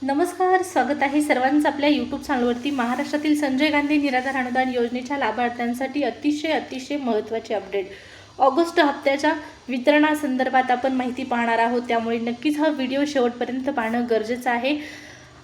नमस्कार, स्वागत आहे सर्वांचं आपल्या यूट्यूब चॅनलवरती। महाराष्ट्रातील संजय गांधी निराधार अनुदान योजनेच्या लाभार्थ्यांसाठी अतिशय महत्त्वाची अपडेट ऑगस्ट हप्त्याच्या वितरणासंदर्भात आपण माहिती पाहणार आहोत, त्यामुळे नक्कीच हा व्हिडिओ शेवटपर्यंत पाहणं गरजेचं आहे।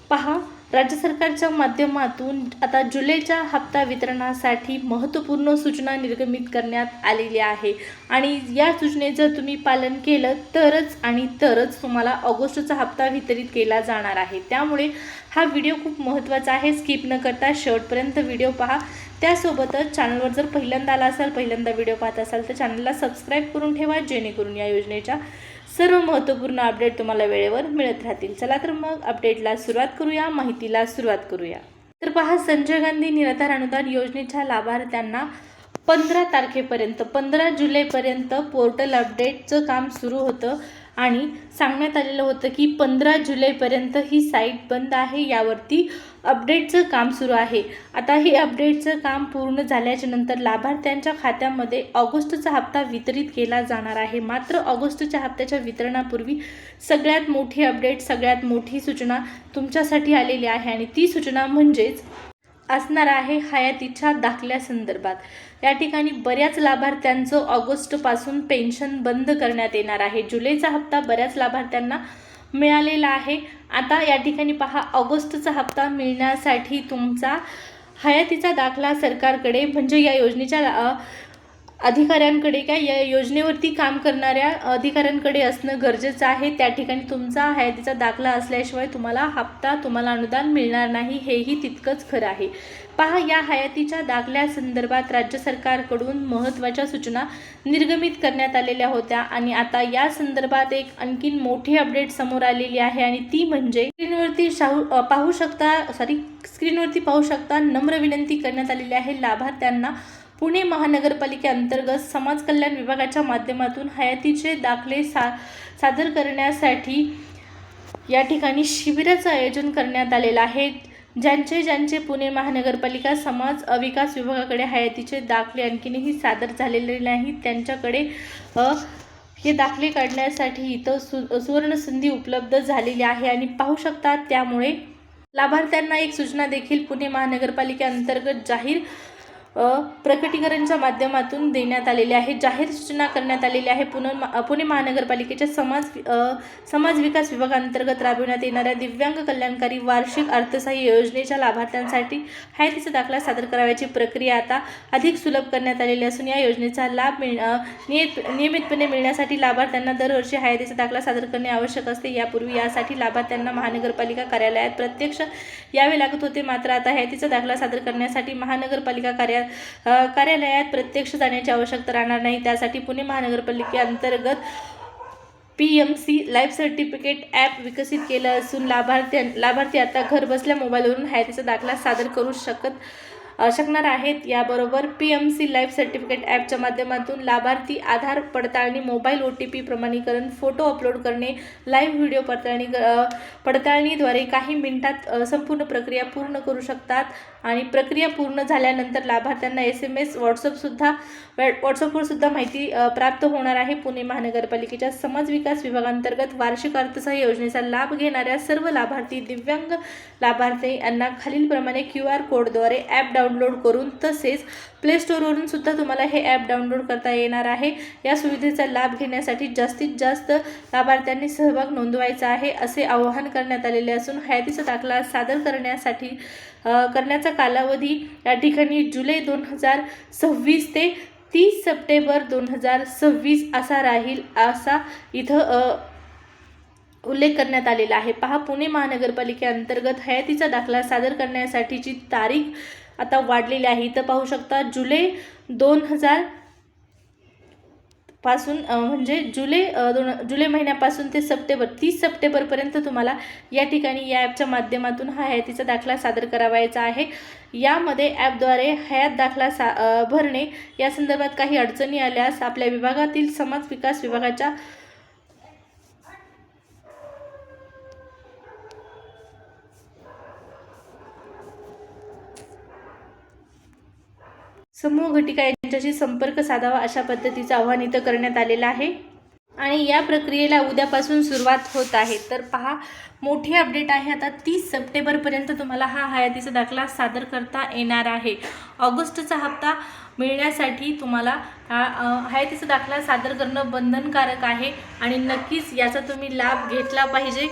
पहा, राज्य सरकारच्या माध्यमातून आता जुलैच्या हप्ता वितरणासाठी महत्त्वपूर्ण सूचना निर्गमित करण्यात आलेली आहे आणि या सूचनेचं जर तुम्ही पालन केलं तरच तुम्हाला ऑगस्टचा हप्ता वितरित केला जाणार आहे। त्यामुळे हा व्हिडिओ खूप महत्त्वाचा आहे, स्किप न करता शेवटपर्यंत व्हिडिओ पहा। त्यासोबतच चॅनलवर जर पहिल्यांदा आला असाल, पहिल्यांदा व्हिडिओ पाहत असाल तर चॅनलला सबस्क्राईब करून ठेवा, जेणेकरून या योजनेच्या सर्व महत्त्वपूर्ण अपडेट तुम्हाला वेळेवर मिळत राहतील। चला तर मग अपडेटला सुरुवात करूया, माहितीला सुरुवात करूया। तर पहा, संजय गांधी निराधार अनुदान योजनेच्या लाभार्थ्यांना 15 तारखेपर्यंत 15 जुलैपर्यंत पोर्टल अपडेटचं काम सुरू होतं आणि सांगण्यात आलेलं होतं की 15 जुलैपर्यंत ही साईट बंद आहे, यावरती अपडेटचं काम सुरू आहे। आता हे अपडेटचं काम पूर्ण झाल्याच्या नंतर लाभार्थ्यांच्या खात्यामध्ये ऑगस्टचा हप्ता वितरित केला जाणार आहे। मात्र ऑगस्टच्या हप्त्याच्या वितरणापूर्वी सगळ्यात मोठी अपडेट, सगळ्यात मोठी सूचना तुमच्यासाठी आलेली आहे आणि ती सूचना म्हणजेच असणार आहे हयातीच्या दाखल्यासंदर्भात। या ठिकाणी बऱ्याच लाभार्थ्यांचं ऑगस्टपासून पेन्शन बंद करण्यात येणार आहे। जुलैचा हप्ता बऱ्याच लाभार्थ्यांना मिळालेला आहे। आता या ठिकाणी पहा, ऑगस्टचा हप्ता मिळण्यासाठी तुमचा हयातीचा दाखला सरकारकडे म्हणजे या योजनेच्या अधिकाऱ्यांकडे या योजनेवरती काम करणाऱ्या अधिकाऱ्यांकडे असणं गरजेचं आहे। त्या ठिकाणी तुमचा हयातीचा दाखला असल्याशिवाय तुम्हाला अनुदान मिळणार नाही, हेही तितकंच खरं आहे। पहा, या हयातीच्या दाखल्यासंदर्भात राज्य सरकारकडून महत्त्वाच्या सूचना निर्गमित करण्यात आलेल्या होत्या आणि आता या संदर्भात एक आणखीन मोठी अपडेट समोर आलेली आहे आणि ती म्हणजे स्क्रीनवरती पाहू शकता नम्र विनंती करण्यात आलेली आहे लाभार्थ्यांना पुणे महानगरपालिकेअंतर्गत समाज कल्याण विभागाच्या माध्यमातून हयातीचे दाखले सादर करण्यासाठी या ठिकाणी शिबिराचं आयोजन करण्यात आलेलं आहे। ज्यांचे पुणे महानगरपालिका समाज विकास विभागाकडे हयातीचे दाखले आणखीनही सादर झालेले नाहीत, त्यांच्याकडे हे दाखले काढण्यासाठी इथं सुवर्ण संधी उपलब्ध झालेली आहे आणि पाहू शकता। त्यामुळे लाभार्थ्यांना एक सूचना देखील पुणे महानगरपालिकेअंतर्गत जाहीर प्रकटीकरणच्या माध्यमातून देण्यात आलेले आहे। जाहीर सूचना करण्यात आलेली आहे पुणे महानगरपालिकेच्या समाज विकास विभागांतर्गत राबविण्यात येणाऱ्या दिव्यांग कल्याणकारी वार्षिक अर्थसहाय्य योजनेच्या लाभार्थ्यांसाठी हयातीचा दाखला सादर करावयाची प्रक्रिया आता अधिक सुलभ करण्यात आलेली असून या योजनेचा लाभ नियमितपणे मिळण्यासाठी लाभार्थ्यांना दरवर्षी हयातीचा दाखला सादर करणे आवश्यक असते। यापूर्वी यासाठी लाभार्थ्यांना महानगरपालिका कार्यालयात प्रत्यक्ष यावे लागत होते, मात्र आता हयातीचा दाखला सादर करण्यासाठी महानगरपालिका कार्यालयात प्रत्यक्ष जाण्याची आवश्यकता राहणार नाही। त्यासाठी पुणे महानगरपालिकेअंतर्गत PMC लाईफ सर्टिफिकेट ॲप विकसित केलं असून लाभार्थी आता घर बसल्या मोबाईलवरून हयातीचा दाखला सादर करू शकणार आहेत। याबरोबर PMC लाईफ सर्टिफिकेट ॲपच्या माध्यमातून लाभार्थी आधार पडताळणी, मोबाईल OTP प्रमाणीकरण, फोटो अपलोड करणे, लाईव्ह व्हिडिओ पडताळणीद्वारे काही मिनिटात संपूर्ण प्रक्रिया पूर्ण करू शकतात आणि प्रक्रिया पूर्ण झाल्यानंतर लाभार्थ्यांना SMS व्हॉट्सअपवर सुद्धा माहिती प्राप्त होणार आहे। पुणे महानगरपालिकेच्या समाज विकास विभागांतर्गत वार्षिक अर्थसहाय्य योजनेचा लाभ घेणाऱ्या सर्व लाभार्थी, दिव्यांग लाभार्थी यांना खालीलप्रमाणे QR कोडद्वारे ॲप डाउनलोड करून तसेच प्ले स्टोअरवरून सुद्धा तुम्हाला हे ॲप डाउनलोड करता येणार आहे। या सुविधेचा लाभ घेण्यासाठी जास्तीत जास्त लाभार्थ्यांनी सहभाग नोंदवायचा आहे, असे आवाहन करण्यात आलेले असून हयातीचा दाखला सादर करण्याचा कालावधी या ठिकाणी जुलै 2026 ते 30 सप्टेंबर 2026 असा राहील, असा इथं उल्लेख करण्यात आलेला आहे। पहा, पुणे महानगरपालिकेअंतर्गत हयातीचा दाखला सादर करण्यासाठीची तारीख आता वाढलेली आहे। इथं पाहू शकता जुलै 2000 पासून म्हणजे जुलै महिन्यापासून ते 30 सप्टेंबरपर्यंत तुम्हाला या ठिकाणी या ॲपच्या माध्यमातून हा हयातीचा दाखला सादर करावायचा आहे। यामध्ये ॲपद्वारे हयात दाखला भरणे या संदर्भात काही अडचणी आल्यास आपल्या विभागातील समाज विकास विभागाच्या समूह घटिका यांच्याशी संपर्क साधावा, अशा पद्धतीचं आवाहन इथं करण्यात आलेलं आहे। आणि या प्रक्रियेला उद्यापासून सुरुवात होत आहे। तर पहा, मोठी अपडेट आहे। आता 30 सप्टेंबरपर्यंत तुम्हाला हा हयातीचा दाखला सादर करता येणार आहे। ऑगस्टचा हप्ता मिळण्यासाठी तुम्हाला हयातीचा दाखला सादर करणं बंधनकारक आहे आणि नक्कीच याचा तुम्ही लाभ घेतला पाहिजे।